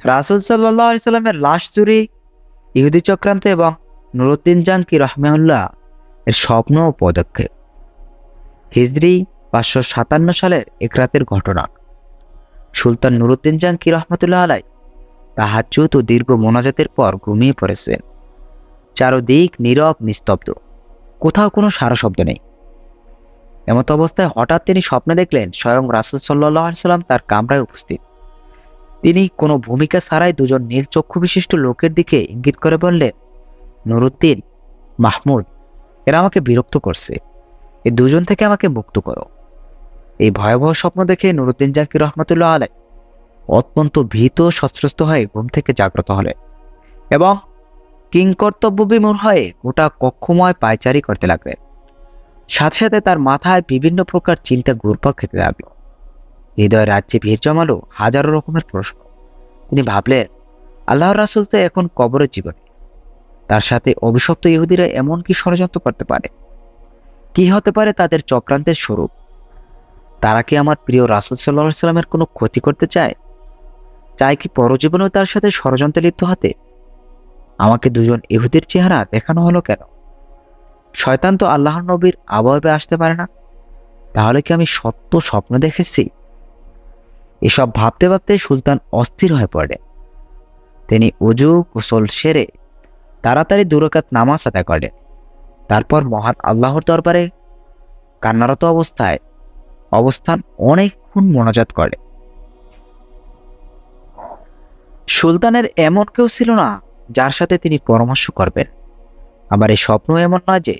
রাসূল সাল্লাল্লাহু আলাইহি সাল্লামের লাশ চুরি, ইহুদি চক্রান্ত এবং নুরুদ্দিন জাঙ্কি রাহমাহুল্লাহ এর স্বপ্ন ও পদক্ষেপ। হিজরি 557 সালের এক রাতের ঘটনা। সুলতান নুরুদ্দিন জাঙ্কি রহমতুল্লাহ আলাই তাহাজ্জুদ ও দীর্ঘ মোনাজাতের পর ঘুমিয়ে পড়েছেন। চারদিক নীরব নিস্তব্ধ, কোথাও কোনো সারা শব্দ নেই। এমত অবস্থায় হঠাৎ তিনি স্বপ্নে দেখলেন স্বয়ং রাসূল সাল্লাল্লাহু আলাইহি সাল্লাম তার কামরায় উপস্থিত। তিনি কোনো ভূমিকা ছাড়াই দুজন নীল চক্ষু বিশিষ্ট লোকের দিকে ইঙ্গিত করে বললেন, নুরুদ্দিন, মাহমুদ, এরা আমাকে বিরক্ত করছে, এই দুজন থেকে আমাকে মুক্ত করো। এই ভয়াবহ স্বপ্ন দেখে নুরুদ্দিন জাঙ্কি রহমতুল্লাহ আলাই অত্যন্ত ভীত সন্ত্রস্ত হয়ে ঘুম থেকে জাগ্রত হলেন এবং কিংকর্তব্যবিমূঢ় হয়ে গোটা কক্ষময় পায়চারি করতে লাগলেন। সাথে সাথে তার মাথায় বিভিন্ন প্রকার চিন্তা ঘুরপাক খেতে লাগলো। হৃদয় রাজ্যে ভিড় জমালো হাজারো রকমের প্রশ্ন। তিনি ভাবলেন, আল্লাহর রাসূল তো এখন কবরের জীবনে, তার সাথে অভিশপ্ত ইহুদিরা এমন কি ষড়যন্ত্র করতে পারে? কি হতে পারে তাদের চক্রান্তের স্বরূপ? তারা কি আমার প্রিয় রাসূল সাল্লাল্লাহু আলাইহি সাল্লামের কোনো ক্ষতি করতে চায়? চায় কি পরজীবনেও তার সাথে ষড়যন্ত্রে লিপ্ত হতে? আমাকে দুজন ইহুদির চেহারা দেখানো হলো কেন? শয়তান তো আল্লাহর নবীর আবয়বে আসতে পারে না। তাহলে কি আমি সত্য স্বপ্ন দেখেছি? এসব ভাবতে ভাবতে সুলতান অস্থির হয়ে পড়ে। তিনি ওযু গোসল সেরে তাড়াতাড়ি 2 রাকাত নামাজ আদায় করেন। তারপর মহান আল্লাহর দরবারে কান্নারত অবস্থান অনেকক্ষণ মোনাজাত করে। সুলতানের এমন কেউ ছিল না যার সাথে তিনি পরামর্শ করবেন। আমার এই স্বপ্ন এমন নয় যে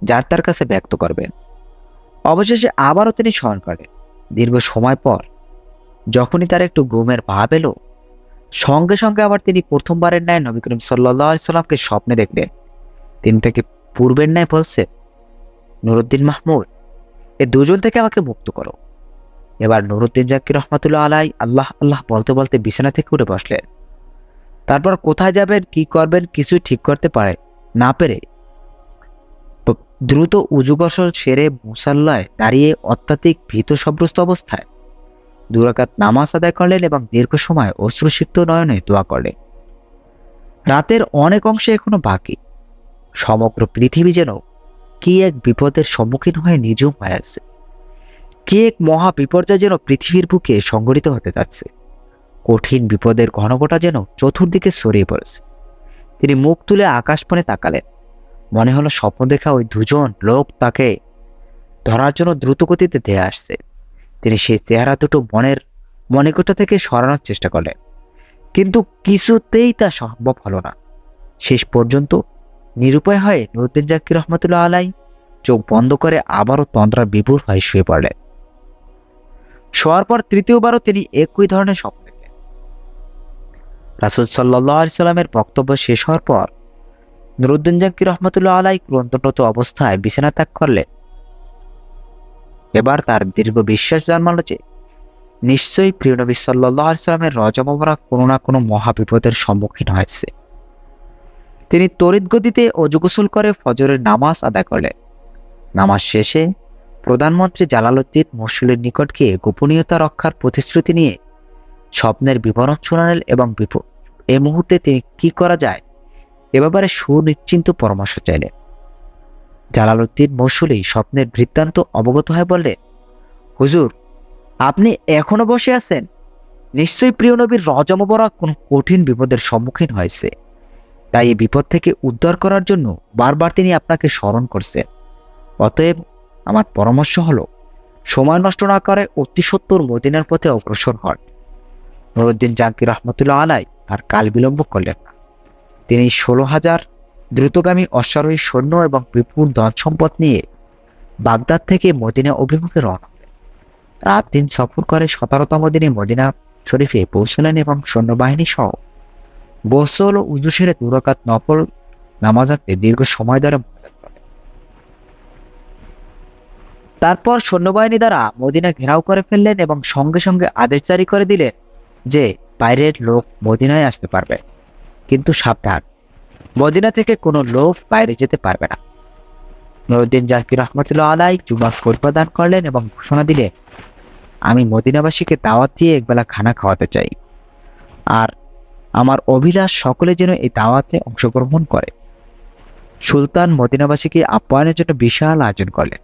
যার তার কাছে ব্যক্ত করবেন। অবশেষে আবারও তিনি স্মরণ করেন। দীর্ঘ সময় পর যখনই তার একটু ঘুমের ভাব এলো, সঙ্গে সঙ্গে আবার তিনি প্রথমবারের ন্যায় নবী করিম সাল্লাল্লাহু আলাইহি সাল্লামকে স্বপ্নে দেখলেন। তিনি তাকে পূর্বের ন্যায় বলছে, নুরুদ্দিন, মাহমুদ, এ দুজন থেকে আমাকে মুক্ত করো। এবার নুরুদ্দিন জাকির রহমতুল্লাহ আলাই আল্লাহ আল্লাহ বলতে বলতে বিছানা থেকে উঠে বসলেন। তারপর কোথায় যাবেন, কি করবেন কিছুই ঠিক করতে পারে না পেরে দ্রুত উজু গোসল সেরে মুসাল্লায় দাঁড়িয়ে অত্যাধিক ভীত সন্ত্রস্ত অবস্থায় 2 রাকাত নামাজ আদায় করলেন এবং দীর্ঘ সময় অশ্রুসিক্ত নয়নে দোয়া করলেন। রাতের অনেক অংশে এখনো বাকি। সমগ্র পৃথিবী যেন কি এক বিপদের সম্মুখীন হয়ে নিঝুম হয়ে আছে। কি এক মহা বিপর্যয় যেন পৃথিবীর বুকে সংঘটিত হতে যাচ্ছে। কঠিন বিপদের ঘনঘটা যেন চতুর্দিকে ছড়িয়ে পড়েছে। তিনি মুখ তুলে আকাশপানে তাকালেন। মনে হলো স্বপ্ন দেখা ওই দুজন লোক তাকে ধরার জন্য দ্রুতগতিতে ধেয়ে আসছে। তিনি সেই চেহারা দুটো মনিকটা থেকে সরানোর চেষ্টা করলেন, কিন্তু কিছুতেই তা সম্ভব হলো না। শেষ পর্যন্ত নিরুপায় হয়ে নুরুদ্দিন জাকির রহমতুল্লাহ আলাই চোখ বন্ধ করে আবারও তন্দ্রা বিভোর হয়ে শুয়ে পড়লেন। শোয়ার পর তৃতীয়বারও তিনি একই ধরনের স্বপ্ন দেখলেন। রাসূল সাল্লাল্লাহু আলাইহি সাল্লামের বক্তব্য শেষ হওয়ার পর নুরুদ্দিন জাকির রহমতুল্লাহ আলাই ক্রন্দনরত অবস্থায় বিছানা ত্যাগ করলেন। এবার তার দীর্ঘ বিশ্বাস জন্মালো যে নিশ্চয়ই প্রিয় নবী সাল্লাল্লাহু আলাইহি সাল্লামের রজা মোবারক কোনো না কোনো মহাবিপদের সম্মুখীন হয়েছে। তিনি তড়িৎ গতিতে ওযু গোসল করে ফজরের নামাজ আদায় করলেন। নামাজ শেষে প্রধানমন্ত্রী জালালউদ্দিন মহসুলের নিকট গিয়ে গোপনীয়তা রক্ষার প্রতিশ্রুতি নিয়ে স্বপ্নের বিবরণ শোনালেন এবং এই মুহূর্তে তিনি কি করা যায় এ ব্যাপারে সুনিশ্চিন্ত পরামর্শ চাইলেন। জালালউদ্দিন মহসুলি স্বপ্নের বৃত্তান্ত অবগত হয়ে বললেন, হুজুর, আপনি এখনো বসে আছেন? নিশ্চয়ই প্রিয় নবীর রজা মোবারক কোন কঠিন বিপদের সম্মুখীন হয়েছে। তাই এই বিপদ থেকে উদ্ধার করার জন্য বারবার তিনি আপনাকে স্মরণ করছেন। অতএব আমার পরামর্শ হলো, সময় নষ্ট না করে অতি সত্বর মদিনার পথে অগ্রসর হন। নুরুদ্দিন জাকির রহমতুল্লাহ আলাই আর কাল বিলম্ব করলেন না। তিনি 16,000 দ্রুতগামী অশ্বারোহী সৈন্য এবং বিপুল ধন সম্পদ নিয়ে বাগদাদ থেকে মদিনা অভিমুখে রওনা হলেন। রাত দিন সফর করে 17তম দিনে মদিনা শরীফে পৌঁছলেন এবং সৈন্যবাহিনী সহ গোসল ও উযু সেরে 2 রাকাত নফল নামাজ আদায়ে দীর্ঘ সময় ধরে মোনাজাত করেন। তারপর সৈন্যবাহিনী দ্বারা মদিনা ঘেরাও করে ফেললেন এবং সঙ্গে সঙ্গে আদেশ জারি করে দিলেন যে বাইরের লোক মদিনায় আসতে পারবে, কিন্তু সাবধান, মদিনা থেকে কোনো লোক বাইরে যেতে পারবে না। নুরুদ্দিন জাকির রহমতুল্লাহ আলাই জুমা খোতবা দান করলেন এবং ঘোষণা দিলেন, আমি মদিনাবাসীকে দাওয়াত দিয়ে একবেলা খানা খাওয়াতে চাই। আর আমার অভিলাষ সকলে যেন এই দাওয়াতে অংশগ্রহণ করে। সুলতান মদিনাবাসীকে আপ্যায়নের জন্য বিশাল আয়োজন করলেন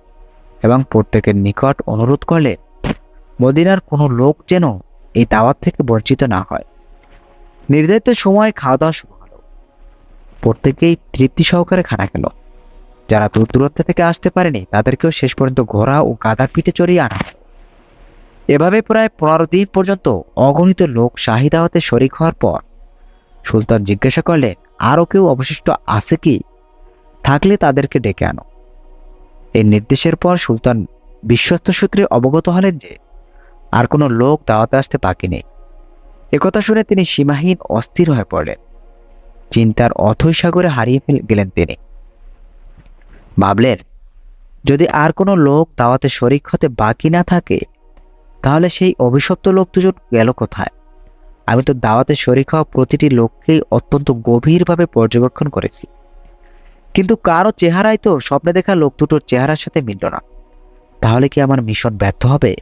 এবং প্রত্যেকের নিকট অনুরোধ করলেন মদিনার কোনো লোক যেন এই দাওয়াত থেকে বঞ্চিত না হয়। নির্ধারিত সময় খাওয়া দাওয়া শুরু হলো। প্রত্যেকেই তৃপ্তি সহকারে খানা খেল। যারা দূর দূরান্ত থেকে আসতে পারেনি তাদেরকেও শেষ পর্যন্ত ঘোড়া ও গাধার পিঠে চড়িয়ে আনা হলো। এভাবে প্রায় 15 দিন পর্যন্ত অগণিত লোক শাহী দাওয়াতে শরিক হওয়ার পর সুলতান জিজ্ঞাসা করলেন, আরও কেউ অবশিষ্ট আছে কি? থাকলে তাদেরকে ডেকে আনো। এই নির্দেশের পর সুলতান বিশ্বস্ত সূত্রে অবগত হলেন যে আর কোনো লোক দাওয়াতে আসতে বাকি নেই। একথা শুনে তিনি সীমাহীন অস্থির হয়ে পড়লেন। চিন্তার অথৈ সাগরে হারিয়ে গেলেন তিনি। ভাবলেন, যদি আর কোনো লোক দাওয়াতে শরিক হতে বাকি না থাকে তাহলে সেই অভিশপ্ত লোক দুজন গেল কোথায়? আমি তো দাওয়াতে শরিক হওয়া প্রতিটি লোককেই অত্যন্ত গভীরভাবে পর্যবেক্ষণ করেছি, কিন্তু কারো চেহারাই তো স্বপ্নে দেখা লোক দুটোর চেহারার সাথে মিলল না। তাহলে কি আমার মিশন ব্যর্থ হবে?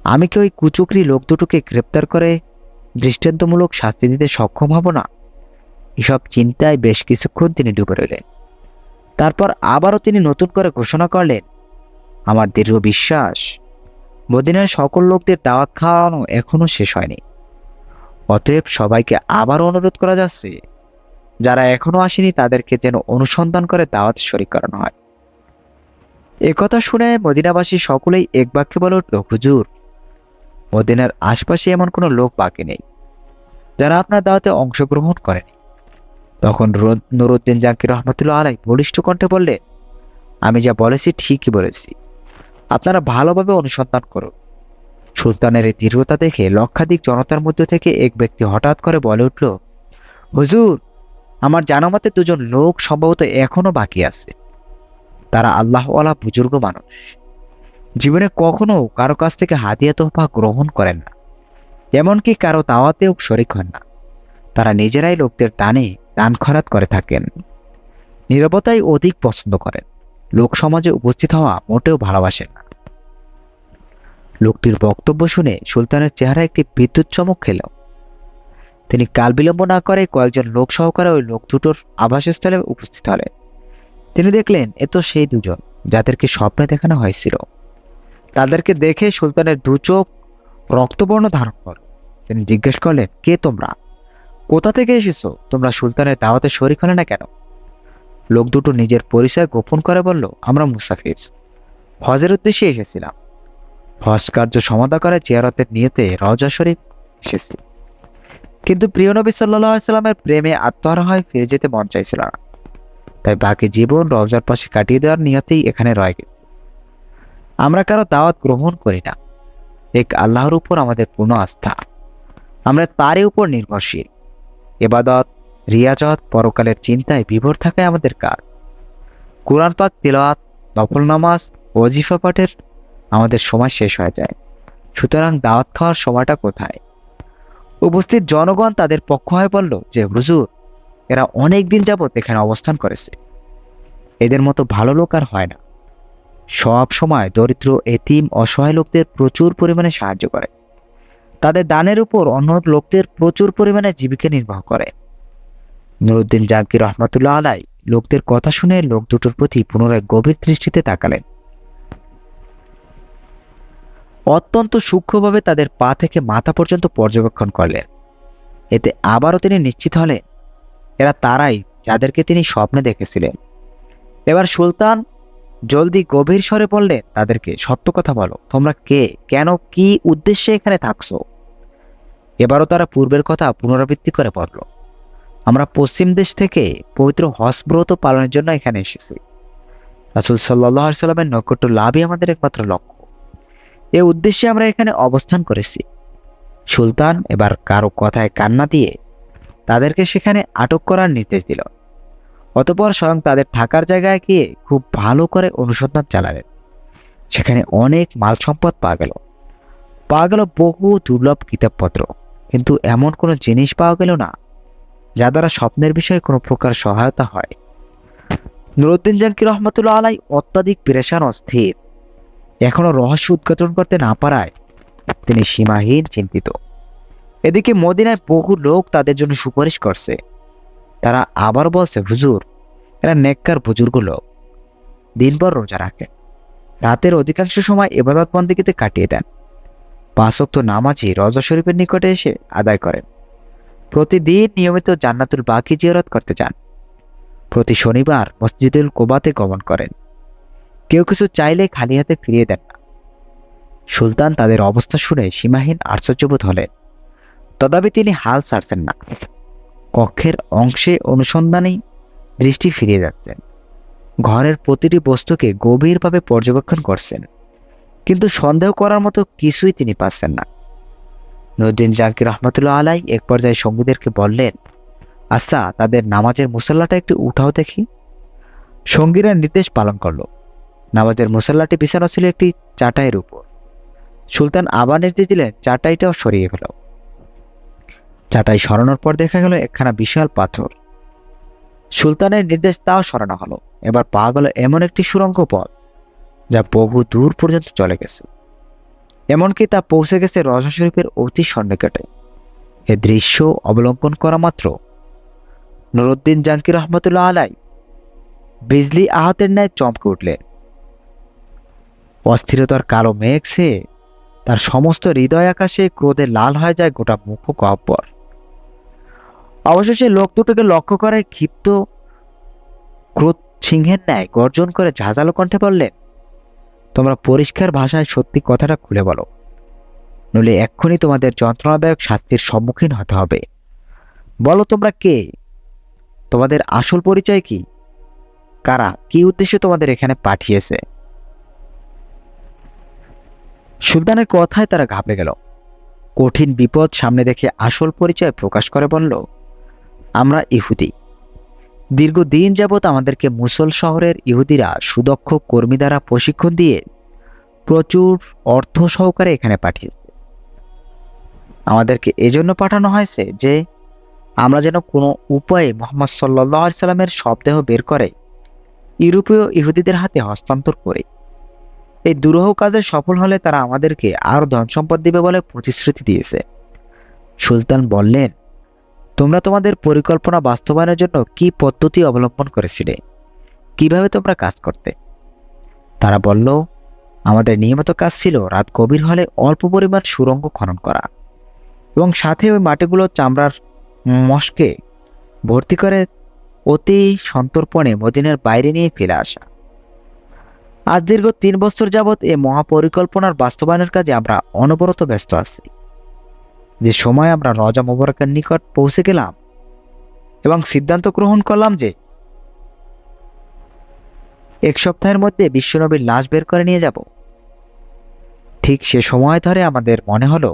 আমি কি ওই কুচুকরি লোক দুটোকে গ্রেপ্তার করে দৃষ্টান্তমূলক শাস্তি দিতে সক্ষম হব না? এসব চিন্তায় বেশ কিছুক্ষণ তিনি ডুবে রইলেন। তারপর আবারও তিনি নতুন করে ঘোষণা করলেন, আমার দৃঢ় বিশ্বাস মদিনার সকল লোকদের দাওয়াত খাওয়ানো এখনো শেষ হয়নি। অতএব সবাইকে আবারও অনুরোধ করা যাচ্ছে, যারা এখনো আসেনি তাদেরকে যেন অনুসন্ধান করে দাওয়াতে শরিক করানো হয়। একথা শুনে মদিনাবাসী সকলেই এক বাক্যে বলে উঠল, হুজুর, মদিনার আশপাশে এমন কোনো লোক বাকি নেই যারা আপনার দাওয়াতে অংশগ্রহণ করেনি। তখন নুরউদ্দিন জাকির রহমতুল্লাহ আলাইহি বলিষ্ঠ কণ্ঠে বললেন, আমি যা বলেছি ঠিকই বলেছি, আপনারা ভালোভাবে অনুসন্ধান করুন। সুলতানের এই দৃঢ়তা দেখে লক্ষাধিক জনতার মধ্য থেকে এক ব্যক্তি হঠাৎ করে বলে উঠল, হুজুর, আমার জানামতে দুজন লোক সম্ভবত এখনো বাকি আছে। তারা আল্লাহওয়ালা বুজুর্গ মানুষ, জীবনে কখনো কারো কাছ থেকে হাদিয়া তোহফা গ্রহণ করেন না, এমনকি কারো দাওয়াতেও শরিক হন না। তারা নিজেরাই লোকদের দান খয়রাত করে থাকেন, নীরবতাই অধিক পছন্দ করেন, লোক সমাজে উপস্থিত হওয়া মোটেও ভালোবাসেন না। লোকটির বক্তব্য শুনে সুলতানের চেহারা একটি বিদ্যুৎ চমক খেল। তিনি কাল বিলম্ব না করে কয়েকজন লোক সহকারে ওই লোক দুটোর আবাসস্থলে উপস্থিত হলেন। তিনি দেখলেন এ তো সেই দুজন যাদেরকে স্বপ্নে দেখানো হয়েছিল। তাদেরকে দেখে সুলতানের দু চোখ রক্তবর্ণ ধারণ করল। তিনি জিজ্ঞেস করলেন, কে তোমরা? কোথা থেকে এসেছো? তোমরা সুলতানের দাওয়াতে শরিক হলে না কেন? লোক দুটো নিজের পরিচয় গোপন করে বলল, আমরা মুসাফির, হজের উদ্দেশ্যে এসেছিলাম। হজ কার্য সমাধা করে জিয়ারতের নিয়তে রওজা শরীফ এসেছি, কিন্তু প্রিয় নবী সাল্লাল্লাহু আলাইহি সাল্লামের প্রেমে আত্মহারা হয়ে ফিরে যেতে মন চাইছিল না, তাই বাকি জীবন রওজার পাশে কাটিয়ে দেওয়ার নিয়তেই এখানে রয়ে গেছি। আমরা কারো দাওয়াত গ্রহণ করি না। এক আল্লাহর উপর আমাদের পূর্ণ আস্থা, আমরা তারই উপর নির্ভরশীল। ইবাদত, রিয়াজত, পরকালের চিন্তায় বিভোর থাকায় আমাদের কাজ। কুরআন পাক তিলাওয়াত, নফল নামাজ, ওয়াজিফা পাঠের আমাদের সময় শেষ হয়ে যায়। সুতরাং দাওয়াত খাওয়ার সময়টা কোথায়? উপস্থিত জনগণ তাদের পক্ষ হয়ে বলল যে, হুজুর, এরা অনেক দিন যাবত এখানে অবস্থান করেছে, এদের মতো ভালো লোক আর হয় না। সব সময় দরিদ্র, এতিম, অসহায় লোকদের প্রচুর পরিমাণে সাহায্য করে। তাদের দানের উপর অন্য লোকদের প্রচুর পরিমাণে জীবিকা নির্বাহ করে। নুরউদ্দিন জাকির রহমতুল্লাহ আলাইহি লোকদের কথা শুনে লোক দুটোর প্রতি পুনরায় গভীর দৃষ্টিতে তাকালেন। অত্যন্ত সূক্ষ্মভাবে তাদের পা থেকে মাথা পর্যন্ত পর্যবেক্ষণ করলেন। এতে আবারও তিনি নিশ্চিত হলেন এরা তারাই যাদেরকে তিনি স্বপ্নে দেখেছিলেন। এবার সুলতান জলদি গভীর স্বরে বললেন, তাদেরকে সত্য কথা বলো, তোমরা কে, কেন, কি উদ্দেশ্যে এখানে থাকছো? এবারও তারা পূর্বের কথা পুনরাবৃত্তি করে বলল, আমরা পশ্চিম দেশ থেকে পবিত্র হজ ব্রত পালনের জন্য এখানে এসেছি। রাসূল সাল্লাল্লাহু আলাইহি সাল্লামের নৈকট্য লাভই আমাদের একমাত্র লক্ষ্য। এ উদ্দেশ্যে আমরা এখানে অবস্থান করেছি। সুলতান এবার কারো কথায় কান্না দিয়ে তাদেরকে সেখানে আটক করার নির্দেশ দিল। অতঃপর স্বয়ং তাদের থাকার জায়গায় গিয়ে খুব ভালো করে অনুসন্ধান চালালেন। সেখানে অনেক মাল সম্পদ পাওয়া গেল বহু দুর্লভ কিতাবপত্র, কিন্তু এমন কোনো জিনিস পাওয়া গেল না যা দ্বারা স্বপ্নের বিষয়ে কোনো প্রকার সহায়তা হয়। নুরউদ্দিন জাকির রহমতুল্লাহ আলাইহি অত্যাধিক পেরেশান, অস্থির। এখনো রহস্য উদ্ঘাটন করতে না পারায় তিনি সীমাহীন চিন্তিত। এদিকে মদিনায় বহু লোক তাদের জন্য সুপারিশ করছে। তারা আবার বলছে, হুজুর, এরা নেককার বুজুর্গ লোক, দিনভর রোজা রাখে, রাতের অধিকাংশ সময় ইবাদত বন্দেগীতে কাটিয়ে দেন, 5 ওয়াক্ত নামাজই রওজা শরীফের নিকটে এসে আদায় করেন, প্রতিদিন নিয়মিত জান্নাতুল বাকি জিয়ারত করতে যান, প্রতি শনিবার মসজিদুল কুবাতে গমন করেন, কেউ কিছু চাইলে খালি হাতে ফিরিয়ে দেন না। সুলতান তাদের অবস্থা শুনে সীমাহীন আশ্চর্যবোধ হলেন। তথাপি তিনি হাল ছাড়ছেন না। কক্ষের অংশে অনুসন্ধানী দৃষ্টি ফিরিয়ে যাচ্ছেন, ঘরের প্রতিটি বস্তুকে গভীরভাবে পর্যবেক্ষণ করছেন, কিন্তু সন্দেহ করার মতো কিছুই তিনি পাচ্ছেন না। নুরউদ্দিন জাকির রহমতুল্লাহ আলাই এক পর্যায়ে সঙ্গীদেরকে বললেন, আচ্ছা, তাদের নামাজের মুসল্লাটা একটু উঠাও দেখি। সঙ্গীরা নির্দেশ পালন করল। নামাজের মুসল্লাটি বিছানো ছিল একটি চাটাইয়ের উপর। সুলতান আবার নির্দেশ দিলেন, চাটাইটাও সরিয়ে ফেল। চাটাই সরানোর পর দেখা গেল একখানা বিশাল পাথর। সুলতানের নির্দেশ তাও সরানো হলো। এবার পাওয়া গেল এমন একটি সুড়ঙ্গ পথ যা বহু দূর পর্যন্ত চলে গেছে, এমনকি তা পৌঁছে গেছে রওজা শরীফের অতি সন্নিকটে। এ দৃশ্য অবলম্বন করা মাত্র নুরউদ্দিন জাকির রহমতুল্লাহ আলাই বিজলি আহতের ন্যায় চমকে উঠলেন। অস্থিরতার কালো মেঘ সে তার সমস্ত হৃদয় আকাশে ক্রোধে লাল হয়ে যায় গোটা মুখ গহ্বর। অবশেষে লোক দুটোকে লক্ষ্য করে ক্ষিপ্ত ক্রোধ সিংহের ন্যায় গর্জন করে ঝাঁঝালো কণ্ঠে বললেন, তোমরা পরিষ্কার ভাষায় সত্যি কথাটা খুলে বলো, নইলে এক্ষুনি তোমাদের যন্ত্রণাদায়ক শাস্তির সম্মুখীন হতে হবে। বলো, তোমরা কে? তোমাদের আসল পরিচয় কি? কারা, কি উদ্দেশ্যে তোমাদের এখানে পাঠিয়েছে? সুলতানের কথায় তারা ঘাবড়ে গেল। কঠিন বিপদ সামনে দেখে আসল পরিচয় প্রকাশ করে বলল, আমরা ইহুদি। দীর্ঘদিন যাবৎ আমাদেরকে মুসল শহরের ইহুদিরা সুদক্ষ কর্মী দ্বারা প্রশিক্ষণ দিয়ে প্রচুর অর্থ সহকারে এখানে পাঠিয়েছে। আমাদেরকে এজন্য পাঠানো হয়েছে যে আমরা যেন কোনো উপায়ে মুহাম্মদ সাল্লাল্লাহু আলাইহি সাল্লামের শবদেহ বের করে ইউরোপীয় ইহুদিদের হাতে হস্তান্তর করি। এই দুরূহ কাজে সফল হলে তারা আমাদেরকে আরো ধন সম্পদ দিবে বলে প্রতিশ্রুতি দিয়েছে। সুলতান বললেন, তোমরা তোমাদের পরিকল্পনা বাস্তবায়নের জন্য কি পদ্ধতি অবলম্বন করেছিলে? কিভাবে তোমরা কাজ করতে? তারা বলল, আমাদের নিয়মিত কাজ ছিল রাত গভীর হলে অল্প পরিমাণ সুড়ঙ্গ খনন করা এবং সাথে ওই মাটিগুলো চামড়ার মশকে ভর্তি করে অতি সন্তর্পণে মদিনার বাইরে নিয়ে ফেলে আসা। আজ দীর্ঘ 3 বছর যাবৎ এই মহাপরিকল্পনার বাস্তবায়নের কাজে আমরা অনবরত ব্যস্ত আছি। যে সময় আমরা রওজা মুবারকের নিকট পৌঁছে গেলাম এবং সিদ্ধান্ত গ্রহণ করলাম যে 1 সপ্তাহের মধ্যে বিশ্বনবীর লাশ বের করে নিয়ে যাব, ঠিক সে সময় ধরে আমাদের মনে হলো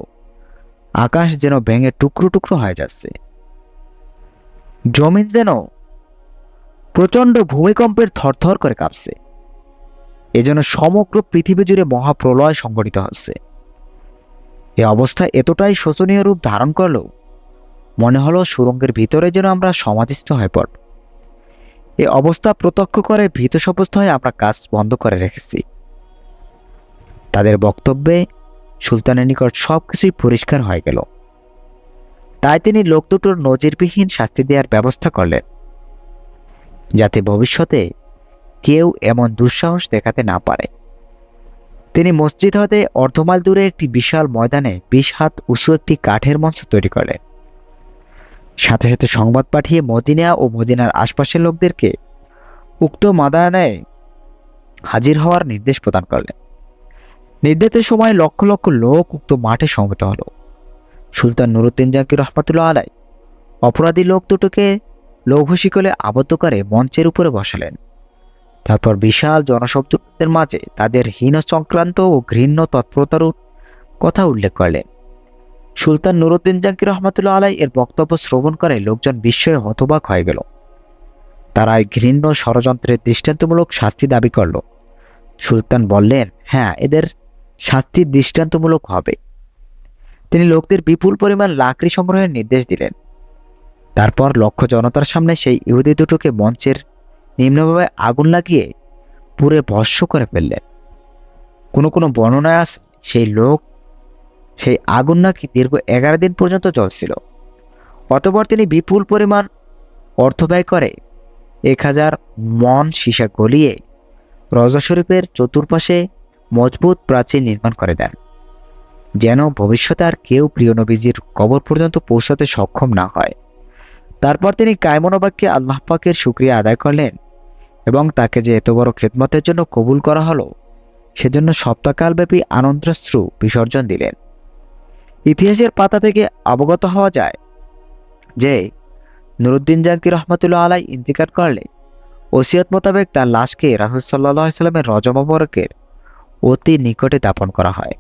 আকাশ যেন ভেঙে টুকরো টুকরো হয়ে যাচ্ছে, জমিন যেন প্রচণ্ড ভূমিকম্পের থরথর করে কাঁপছে। এজন্য সমগ্র পৃথিবী জুড়ে মহাপ্রলয় সংঘটিত হচ্ছে। এ অবস্থা এতটাই শোচনীয় রূপ ধারণ করল, মনে হলো সুড়ঙ্গের ভিতরে যেন আমরা সমাধিস্থ হয়ে পড়ব। এ অবস্থা প্রত্যক্ষ করে ভীতসন্ত্রস্ত হয়ে আমরা কাজ বন্ধ করে রেখেছি। তাদের বক্তব্যে সুলতানের নিকট সবকিছুই পরিষ্কার হয়ে গেল। তাই তিনি লোক দুটোর নজিরবিহীন শাস্তি দেওয়ার ব্যবস্থা করলেন, যাতে ভবিষ্যতে কেউ এমন দুঃসাহস দেখাতে না পারে। তিনি মসজিদ হতে অর্ধমাইল দূরে একটি বিশাল ময়দানে 20 হাত উঁচু একটি কাঠের মঞ্চ তৈরি করলেন। সাথে সাথে সংবাদ পাঠিয়ে মদিনা ও মদিনার আশপাশের লোকদেরকে উক্ত ময়দানে হাজির হওয়ার নির্দেশ প্রদান করলেন। নির্ধারিত সময় লক্ষ লক্ষ লোক উক্ত মাঠে সমবেত হল। সুলতান নুরউদ্দিন জাকির রহমতুল্লাহ আলাই অপরাধী লোক দুটোকে লৌহশিকলে আবদ্ধ করে মঞ্চের উপরে বসালেন। তারপর বিশাল জনশব্দের মাঝে তাদের হীন সংক্রান্ত ও ঘৃণ্য তৎপরতার কথা উল্লেখ করলেন। সুলতান নুরউদ্দিন জাকির রহমতুল্লাহ আলাই এর বক্তব্য শ্রবণ করে লোকজন বিস্ময়ে হতবাক হয়ে গেল। তারা এই ঘৃণ্য ষড়যন্ত্রের দৃষ্টান্তমূলক শাস্তি দাবি করল। সুলতান বললেন, হ্যাঁ, এদের শাস্তি দৃষ্টান্তমূলক হবে। তিনি লোকদের বিপুল পরিমাণ লাকড়ি সংগ্রহের নির্দেশ দিলেন। তারপর লক্ষ জনতার সামনে সেই ইহুদি দুটোকে মঞ্চের নিম্নভাবে আগুন লাগিয়ে পুরে ভস্ম করে ফেললেন। কোনো কোনো বর্ণনায় আছে সেই লোক সেই আগুন নাকি দীর্ঘ 11 দিন পর্যন্ত জ্বলছিল। অতঃপর তিনি বিপুল পরিমাণ অর্থ ব্যয় করে 1000 মণ সীসা গলিয়ে রওজা শরীফের চতুর্পাশে মজবুত প্রাচীর নির্মাণ করে দেন, যেন ভবিষ্যতে আর কেউ প্রিয় নবীজির কবর পর্যন্ত পৌঁছাতে সক্ষম না হয়। তারপর তিনি কায়মনোবাক্যে আল্লাহ পাকের শুকরিয়া আদায় করলেন এবং তাকে যে এত বড় খেদমতের জন্য কবুল করা হলো সেজন্য সপ্তাহকালব্যাপী আনন্দাশ্রু বিসর্জন দিলেন। ইতিহাসের পাতা থেকে অবগত হওয়া যায় যে নুরুদ্দিন জাঙ্কি রহমতুল্লাহ আলাই ইন্তিকাল করলে ওসিয়ত মোতাবেক তার লাশকে রাসূল সাল্লাল্লাহু আলাইহি সাল্লামের রওজা মোবারকের অতি নিকটে দাফন করা হয়।